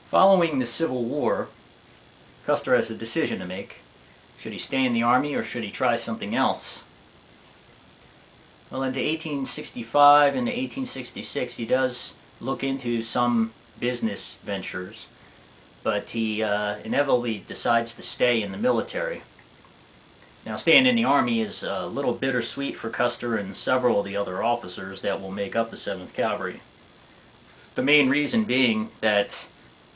Following the Civil War, Custer has a decision to make. Should he stay in the Army or should he try something else? Well, into 1865 and 1866, he does look into some business ventures, but he inevitably decides to stay in the military. Now, staying in the Army is a little bittersweet for Custer and several of the other officers that will make up the 7th Cavalry. The main reason being that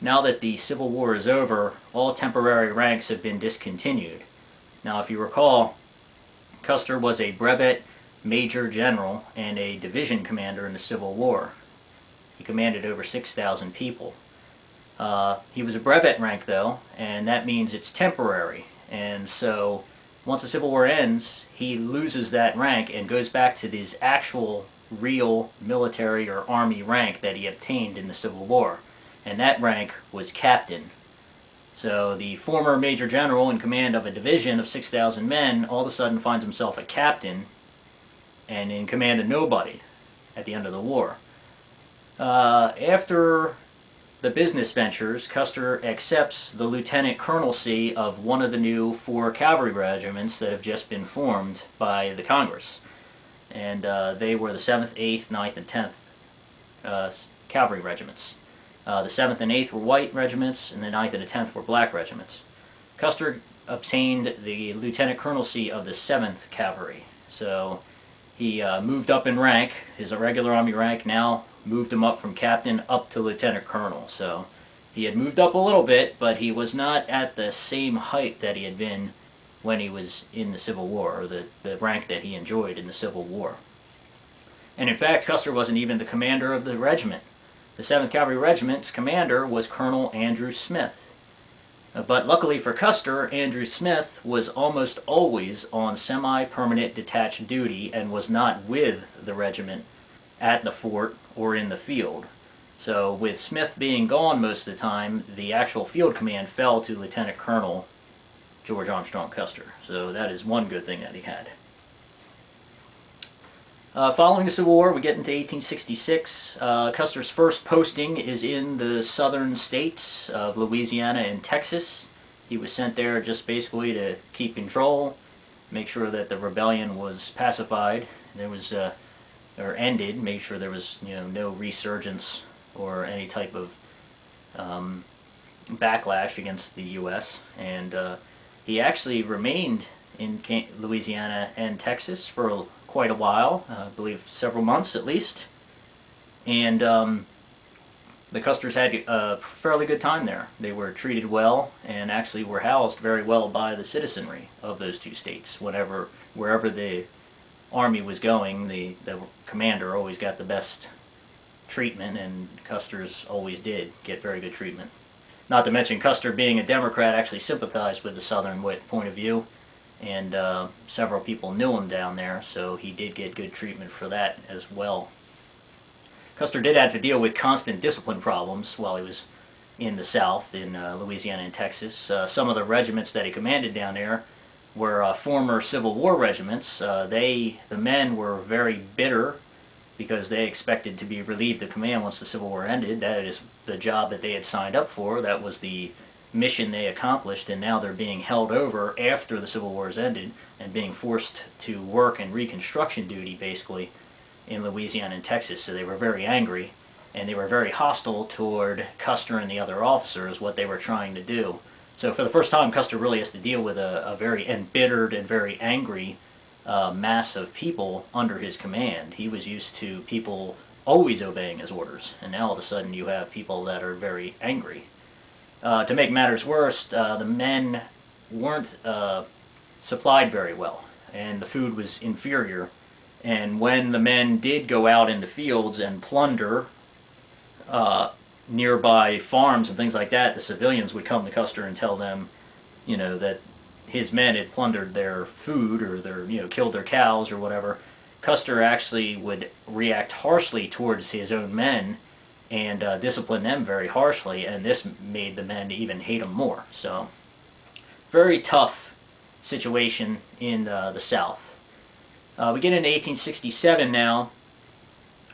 now that the Civil War is over, all temporary ranks have been discontinued. Now, if you recall, Custer was a brevet major general and a division commander in the Civil War. He commanded over 6,000 people. He was a brevet rank, though, and that means it's temporary. And so once the Civil War ends, he loses that rank and goes back to his actual real military or army rank that he obtained in the Civil War. And that rank was captain. So the former major general in command of a division of 6,000 men all of a sudden finds himself a captain and in command of nobody at the end of the war. After the business ventures, Custer accepts the lieutenant colonelcy of one of the new 4 cavalry regiments that have just been formed by the Congress. And they were the 7th, 8th, 9th, and 10th cavalry regiments. The 7th and 8th were white regiments, and the 9th and the 10th were black regiments. Custer obtained the lieutenant colonelcy of the 7th Cavalry. So he moved up in rank. His regular Army rank now moved him up from captain up to lieutenant colonel. So he had moved up a little bit, but he was not at the same height that he had been when he was in the Civil War, or the rank that he enjoyed in the Civil War. And in fact, Custer wasn't even the commander of the regiment. The 7th Cavalry Regiment's commander was Colonel Andrew Smith. But luckily for Custer, Andrew Smith was almost always on semi-permanent detached duty and was not with the regiment at the fort or in the field. So with Smith being gone most of the time, the actual field command fell to Lieutenant Colonel George Armstrong Custer. So that is one good thing that he had. Following the Civil War, we get into 1866. Custer's first posting is in the southern states of Louisiana and Texas. He was sent there just basically to keep control, make sure that the rebellion was pacified, there was or ended, make sure there was no resurgence or any type of backlash against the U.S. And he actually remained in Louisiana and Texas for quite a while, I believe several months at least, and the Custers had a fairly good time there. They were treated well and actually were housed very well by the citizenry of those 2 states. Wherever the Army was going, the commander always got the best treatment, and Custer's always did get very good treatment. Not to mention Custer, being a Democrat, actually sympathized with the Southern point of view, and several people knew him down there, so he did get good treatment for that as well. Custer did have to deal with constant discipline problems while he was in the South, in Louisiana and Texas. Some of the regiments that he commanded down there were former Civil War regiments. The men were very bitter because they expected to be relieved of command once the Civil War ended. That is the job that they had signed up for. That was the mission they accomplished, and now they're being held over after the Civil War has ended and being forced to work in reconstruction duty basically in Louisiana and Texas. So they were very angry, and they were very hostile toward Custer and the other officers, what they were trying to do. So for the first time, Custer really has to deal with a very embittered and very angry mass of people under his command. He was used to people always obeying his orders, and now all of a sudden you have people that are very angry. To make matters worse, the men weren't supplied very well, and the food was inferior. And when the men did go out in the fields and plunder nearby farms and things like that, the civilians would come to Custer and tell them, that his men had plundered their food or killed their cows or whatever. Custer actually would react harshly towards his own men and discipline them very harshly, and this made the men even hate him more. So, very tough situation in the South. We get into 1867 now,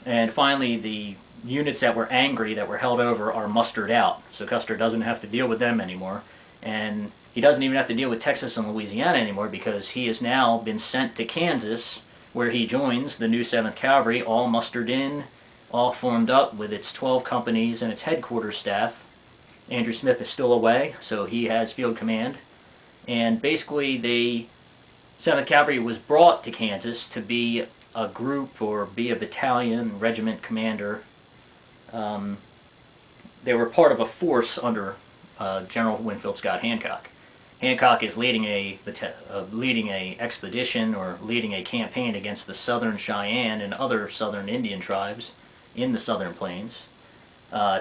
and finally the units that were angry, that were held over, are mustered out. So Custer doesn't have to deal with them anymore. And he doesn't even have to deal with Texas and Louisiana anymore, because he has now been sent to Kansas, where he joins the new 7th Cavalry, all mustered in, all formed up with its 12 companies and its headquarters staff. Andrew Smith is still away, so he has field command. And basically, the 7th Cavalry was brought to Kansas to be a group or be a battalion, regiment commander. They were part of a force under General Winfield Scott Hancock. Hancock is leading a expedition or leading a campaign against the Southern Cheyenne and other Southern Indian tribes in the Southern Plains,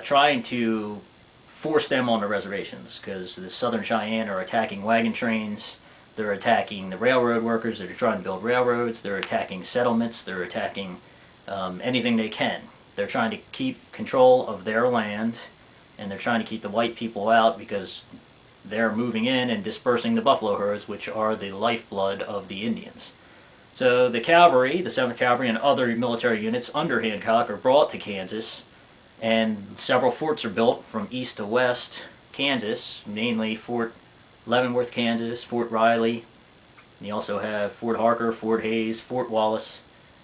trying to force them on the reservations, because the Southern Cheyenne are attacking wagon trains, they're attacking the railroad workers that are trying to build railroads, they're attacking settlements, they're attacking anything they can. They're trying to keep control of their land, and they're trying to keep the white people out, because they're moving in and dispersing the buffalo herds, which are the lifeblood of the Indians. So the cavalry, the 7th Cavalry, and other military units under Hancock are brought to Kansas, and several forts are built from east to west Kansas, mainly Fort Leavenworth, Kansas, Fort Riley. And you also have Fort Harker, Fort Hayes, Fort Wallace,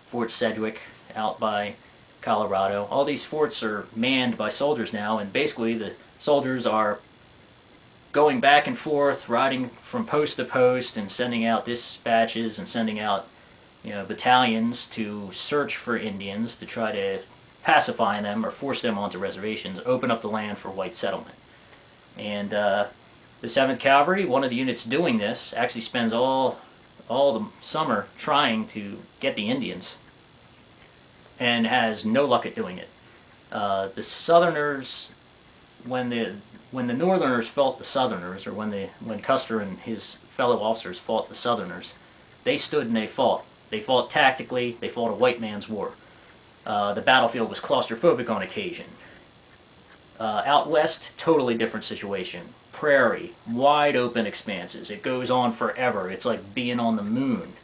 Fort Sedgwick out by Colorado. All these forts are manned by soldiers now, and basically the soldiers are going back and forth, riding from post to post, and sending out dispatches and sending out, battalions to search for Indians, to try to pacify them or force them onto reservations, open up the land for white settlement. And the 7th Cavalry, one of the units doing this, actually spends all the summer trying to get the Indians, and has no luck at doing it. The Southerners, when the Northerners fought the Southerners, or when Custer and his fellow officers fought the Southerners, they stood and they fought. They fought tactically. They fought a white man's war. The battlefield was claustrophobic on occasion. Out west, totally different situation. Prairie, wide open expanses. It goes on forever. It's like being on the moon.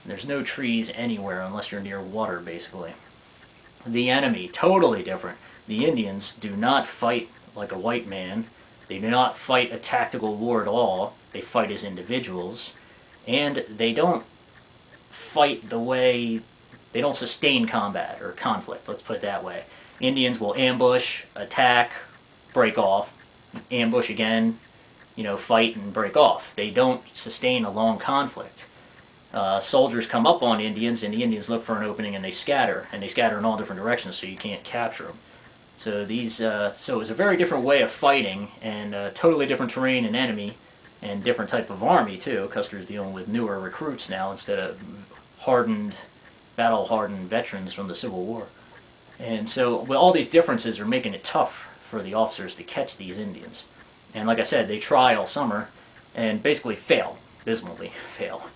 There's no trees anywhere unless you're near water, basically. The enemy, totally different. The Indians do not fight like a white man. They do not fight a tactical war at all. They fight as individuals. And they don't fight the way, they don't sustain combat or conflict, let's put it that way. Indians will ambush, attack, break off, ambush again, fight and break off. They don't sustain a long conflict. Soldiers come up on Indians, and the Indians look for an opening and they scatter in all different directions, so you can't capture them. So so it's a very different way of fighting, and totally different terrain and enemy, and different type of army too. Custer's dealing with newer recruits now instead of battle-hardened veterans from the Civil War. And so all these differences are making it tough for the officers to catch these Indians. And like I said, they try all summer and basically fail, abysmally fail.